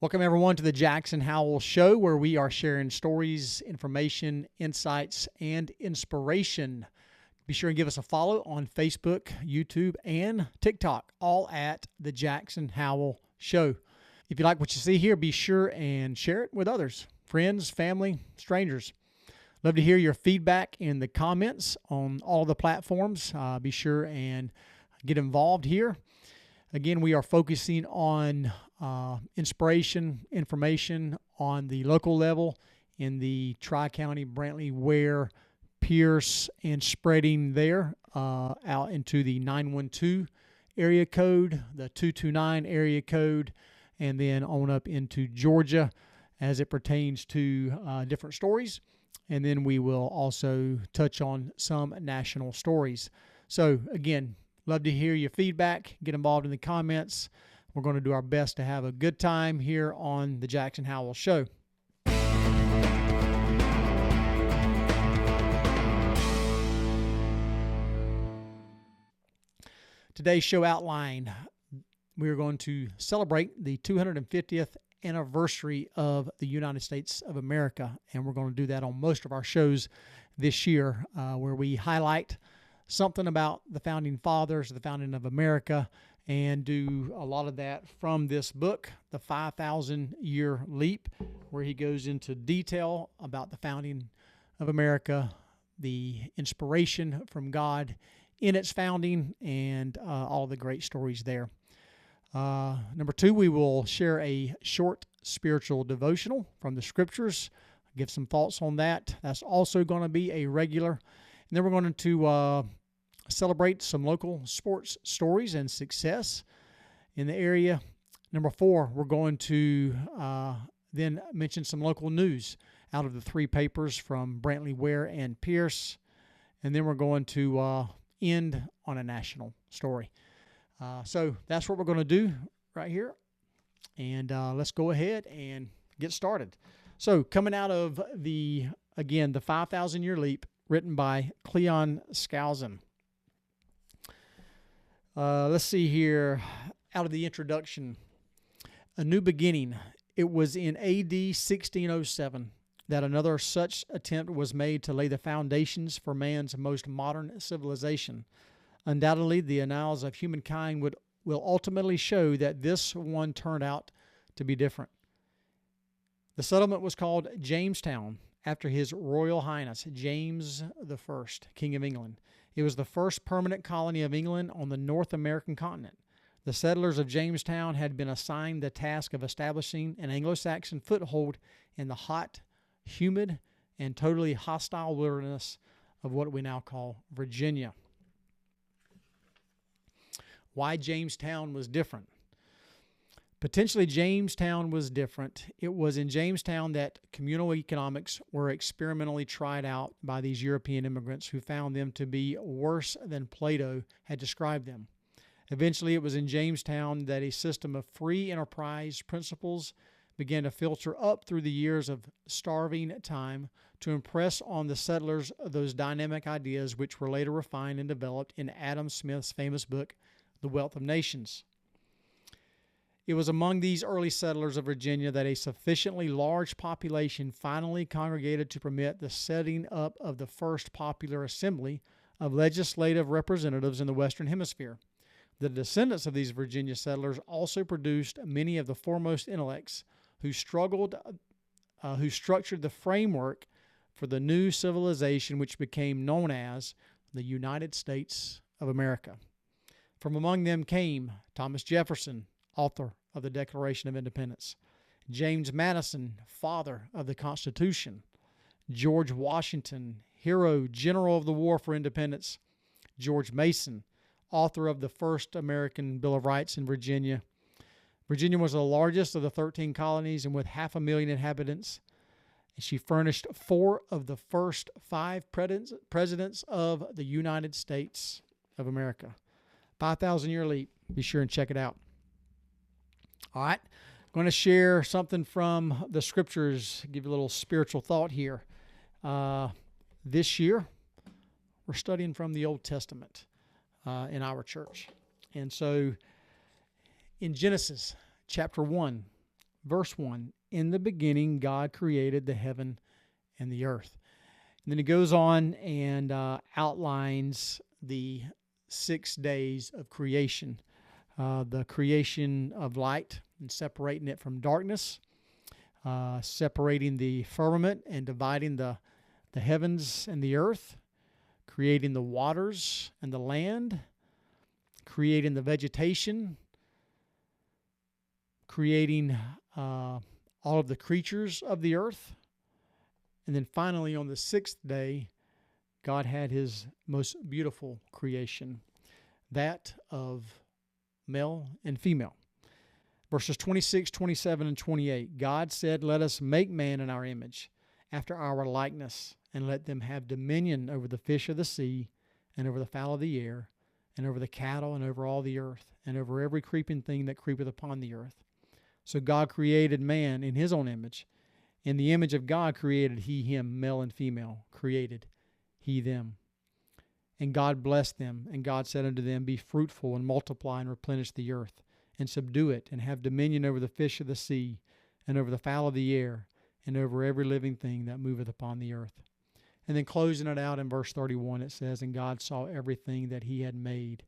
Welcome, everyone, to the Jackson Howell Show, where we are sharing stories, information, insights, and inspiration. Be sure and give us a follow on Facebook, YouTube, and TikTok, all at the Jackson Howell Show. If you like what you see here, be sure and share it with others, friends, family, strangers. Love to hear your feedback in the comments on all the platforms. Be sure and get involved here. Again, we are focusing on inspiration, information on the local level in the Tri-County, Brantley, Ware, Pierce, and spreading there out into the 912 area code, the 229 area code, and then on up into Georgia as it pertains to different stories. And then we will also touch on some national stories. So again, love to hear your feedback. Get involved in the comments. We're going to do our best to have a good time here on the Jackson Howell Show. Today's show outline, we are going to celebrate the 250th anniversary of the United States of America, and we're going to do that on most of our shows this year, where we highlight something about the founding fathers, the founding of America, and do a lot of that from this book, The 5,000-Year Leap, where he goes into detail about the founding of America, the inspiration from God in its founding, and all the great stories there. Number two, we will share a short spiritual devotional from the scriptures, give some thoughts on that. That's also going to be a regular. And then we're going to celebrate some local sports stories and success in the area. Number four, we're going to then mention some local news out of the three papers from Brantley, Ware, and Pierce. And then we're going to end on a national story. So that's what we're going to do right here. And let's go ahead and get started. So coming out of the 5,000-Year Leap, written by Cleon Skousen. Let's see here. Out of the introduction, a new beginning. It was in A.D. 1607 that another such attempt was made to lay the foundations for man's most modern civilization. Undoubtedly, the annals of humankind will ultimately show that this one turned out to be different. The settlement was called Jamestown, after His Royal Highness James I, King of England. It was the first permanent colony of England on the North American continent. The settlers of Jamestown had been assigned the task of establishing an Anglo-Saxon foothold in the hot, humid, and totally hostile wilderness of what we now call Virginia. Why Jamestown was different? Potentially, Jamestown was different. It was in Jamestown that communal economics were experimentally tried out by these European immigrants who found them to be worse than Plato had described them. Eventually, it was in Jamestown that a system of free enterprise principles began to filter up through the years of starving time to impress on the settlers those dynamic ideas which were later refined and developed in Adam Smith's famous book, The Wealth of Nations. It was among these early settlers of Virginia that a sufficiently large population finally congregated to permit the setting up of the first popular assembly of legislative representatives in the Western Hemisphere. The descendants of these Virginia settlers also produced many of the foremost intellects who structured the framework for the new civilization which became known as the United States of America. From among them came Thomas Jefferson, author of the Declaration of Independence; James Madison, father of the Constitution; George Washington, hero, general of the War for Independence; George Mason, author of the first American Bill of Rights in Virginia. Virginia was the largest of the 13 colonies, and with 500,000 inhabitants, she furnished 4 of the first 5 presidents of the United States of America. 5,000-Year Leap. Be sure and check it out. All right. I'm going to share something from the scriptures, give you a little spiritual thought here. This year, we're studying from the Old Testament in our church. And so in Genesis chapter 1, verse 1, in the beginning, God created the heaven and the earth. And then it goes on and outlines the 6 days of creation, the creation of light and separating it from darkness, separating the firmament and dividing the heavens and the earth, creating the waters and the land, creating the vegetation, creating all of the creatures of the earth. And then finally, on the 6th day, God had his most beautiful creation, that of male and female. Verses 26, 27, and 28, God said, let us make man in our image, after our likeness, and let them have dominion over the fish of the sea, and over the fowl of the air, and over the cattle, and over all the earth, and over every creeping thing that creepeth upon the earth. So God created man in his own image. In the image of God created he him, male and female, created he them. And God blessed them, and God said unto them, be fruitful, and multiply, and replenish the earth, and subdue it, and have dominion over the fish of the sea, and over the fowl of the air, and over every living thing that moveth upon the earth. And then closing it out in verse 31, it says, and God saw everything that he had made,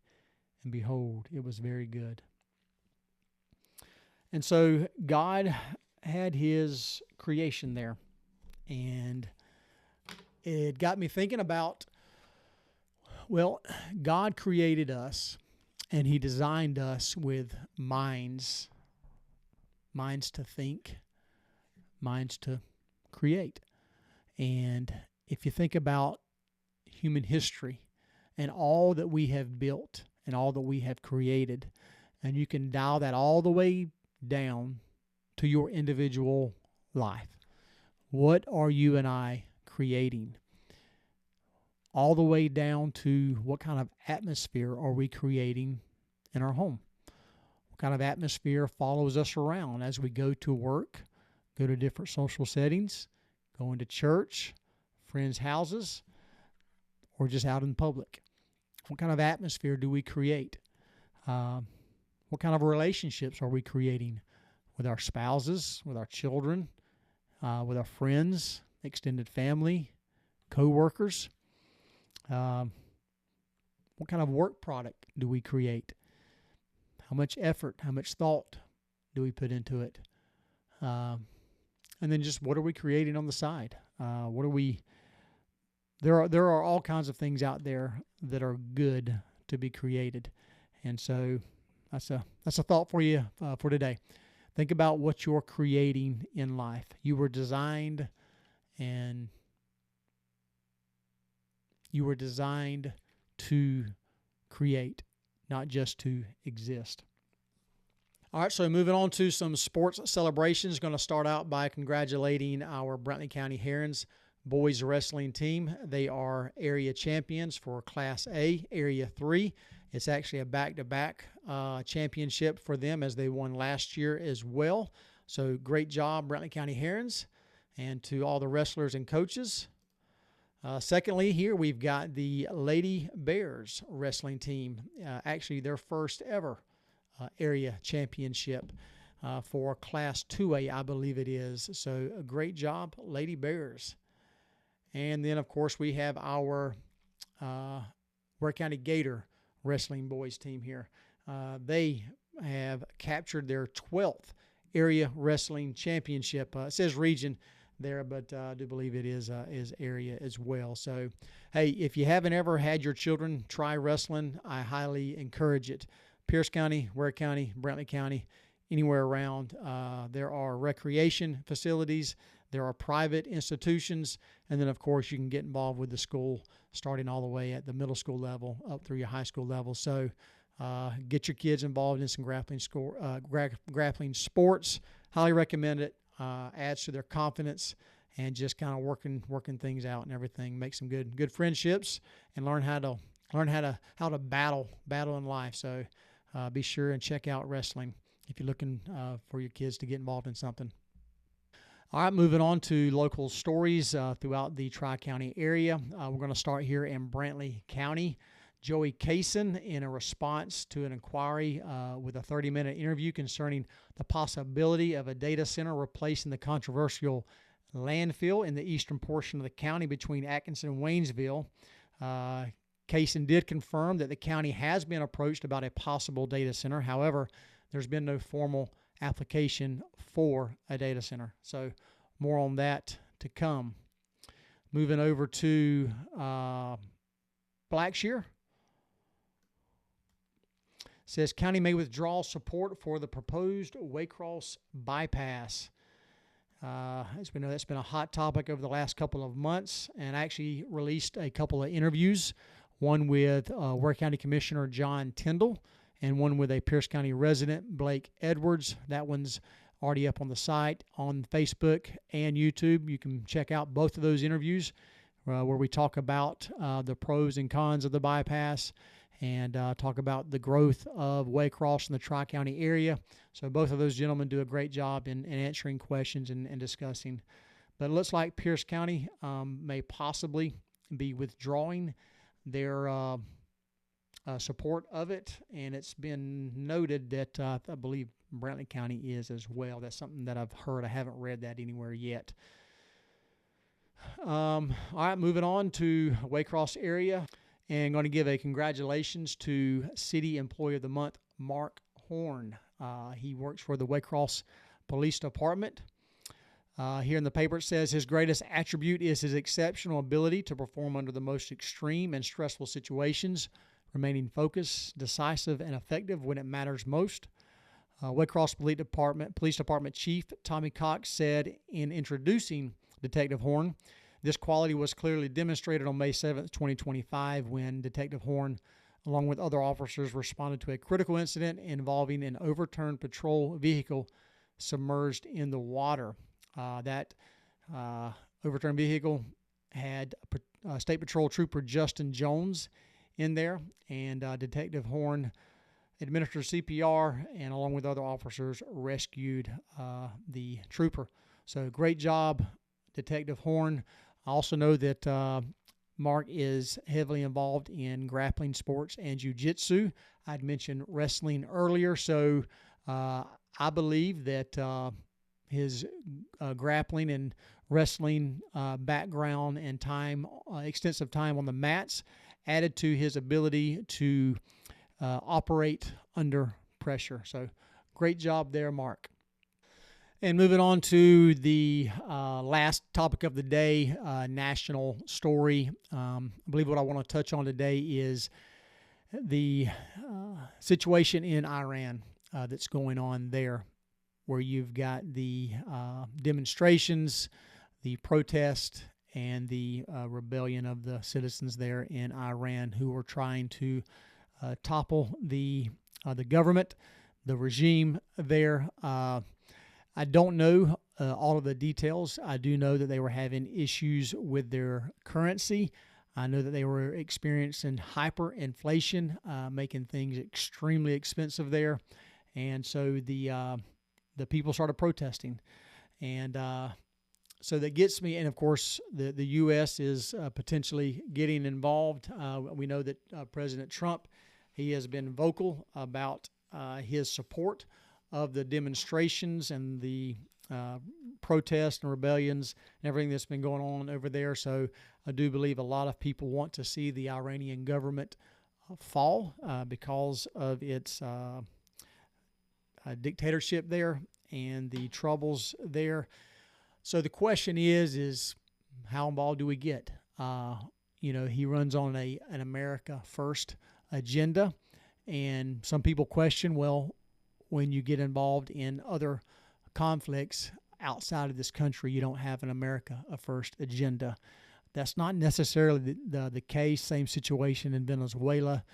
and behold, it was very good. And so God had his creation there, and it got me thinking about, well, God created us, and he designed us with minds to think, minds to create. And if you think about human history and all that we have built and all that we have created, and you can dial that all the way down to your individual life. What are you and I creating? All the way down to what kind of atmosphere are we creating in our home? What kind of atmosphere follows us around as we go to work, go to different social settings, go into church, friends' houses, or just out in public? What kind of atmosphere do we create? What kind of relationships are we creating with our spouses, with our children, with our friends, extended family, co-workers? What kind of work product do we create? How much effort, how much thought do we put into it? And then just what are we creating on the side? What are we? There are all kinds of things out there that are good to be created, and so that's a thought for you for today. Think about what you're creating in life. You were designed, and you were designed to create, not just to exist. All right, so moving on to some sports celebrations. Going to start out by congratulating our Brantley County Herons boys wrestling team. They are area champions for Class A, Area 3. It's actually a back-to-back championship for them, as they won last year as well. So great job, Brantley County Herons, and to all the wrestlers and coaches. Secondly, here we've got the Lady Bears wrestling team, actually their first ever area championship for Class 2A, I believe it is. So a great job, Lady Bears. And then, of course, we have our Ware County Gator wrestling boys team here. They have captured their 12th area wrestling championship. It says region there, but I do believe it is area as well. So, hey, if you haven't ever had your children try wrestling, I highly encourage it. Pierce County, Ware County, Brantley County, anywhere around, there are recreation facilities, there are private institutions, and then, of course, you can get involved with the school starting all the way at the middle school level up through your high school level. So get your kids involved in some grappling sports. Highly recommend it. Adds to their confidence and just kind of working things out and everything. Make some good friendships and learn how to battle in life. So be sure and check out wrestling if you're looking for your kids to get involved in something. All right, moving on to local stories throughout the Tri-County area. We're going to start here in Brantley County. Joey Kaysen in a response to an inquiry with a 30-minute interview concerning the possibility of a data center replacing the controversial landfill in the eastern portion of the county between Atkinson and Waynesville. Kaysen did confirm that the county has been approached about a possible data center. However, there's been no formal application for a data center. So more on that to come. Moving over to Blackshear. Says county may withdraw support for the proposed Waycross bypass. As we know, that's been a hot topic over the last couple of months, and I actually released a couple of interviews, one with Ware County Commissioner John Tyndall and one with a Pierce County resident, Blake Edwards. That one's already up on the site on Facebook and YouTube. You can check out both of those interviews where we talk about the pros and cons of the bypass and talk about the growth of Waycross in the Tri-County area. So both of those gentlemen do a great job in answering questions and discussing. But it looks like Pierce County may possibly be withdrawing their support of it, and it's been noted that I believe Brantley County is as well. That's something that I've heard. I haven't read that anywhere yet. All right, moving on to Waycross area. And going to give a congratulations to City Employee of the Month, Mark Horn. He works for the Waycross Police Department. Here in the paper it says his greatest attribute is his exceptional ability to perform under the most extreme and stressful situations, remaining focused, decisive, and effective when it matters most. Waycross Police Department Chief Tommy Cox said in introducing Detective Horn, this quality was clearly demonstrated on May 7th, 2025, when Detective Horn, along with other officers, responded to a critical incident involving an overturned patrol vehicle submerged in the water. That overturned vehicle had State Patrol Trooper Justin Jones in there, and Detective Horn administered CPR and, along with other officers, rescued the trooper. So great job, Detective Horn. I also know that Mark is heavily involved in grappling sports and jiu-jitsu. I'd mentioned wrestling earlier, so I believe that his grappling and wrestling background and time, extensive time on the mats, added to his ability to operate under pressure. So great job there, Mark. And moving on to the last topic of the day, national story. I believe what I want to touch on today is the situation in Iran that's going on there, where you've got the demonstrations, the protest, and the rebellion of the citizens there in Iran who are trying to topple the government, the regime there. I don't know all of the details. I do know that they were having issues with their currency. I know that they were experiencing hyperinflation, making things extremely expensive there. And so the people started protesting. And so that gets me, and of course, the U.S. is potentially getting involved. We know that President Trump, he has been vocal about his support of the demonstrations and the protests and rebellions and everything that's been going on over there. So I do believe a lot of people want to see the Iranian government fall because of its dictatorship there and the troubles there. So the question is how involved do we get? He runs on an America First agenda, and some people question, well, when you get involved in other conflicts outside of this country, you don't have an America First agenda. That's not necessarily the case. Same situation in Venezuela.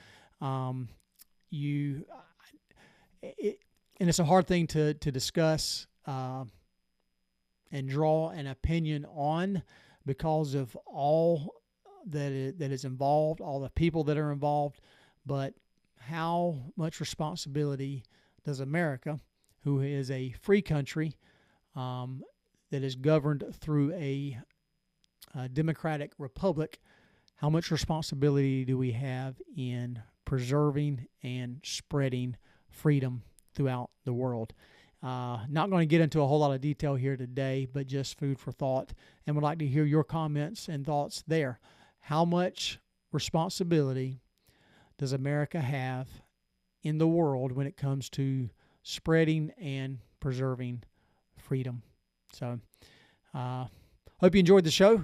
And it's a hard thing to discuss and draw an opinion on because of all that is involved, all the people that are involved. But how much responsibility does America, who is a free country that is governed through a democratic republic, how much responsibility do we have in preserving and spreading freedom throughout the world? Not going to get into a whole lot of detail here today, but just food for thought, and would like to hear your comments and thoughts there. How much responsibility does America have in the world when it comes to spreading and preserving freedom? So, hope you enjoyed the show.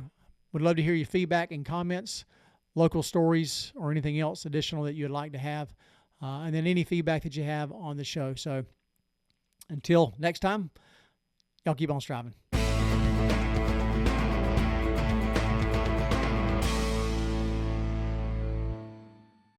Would love to hear your feedback and comments, local stories, or anything else additional that you'd like to have, and then any feedback that you have on the show. So, until next time, y'all keep on striving.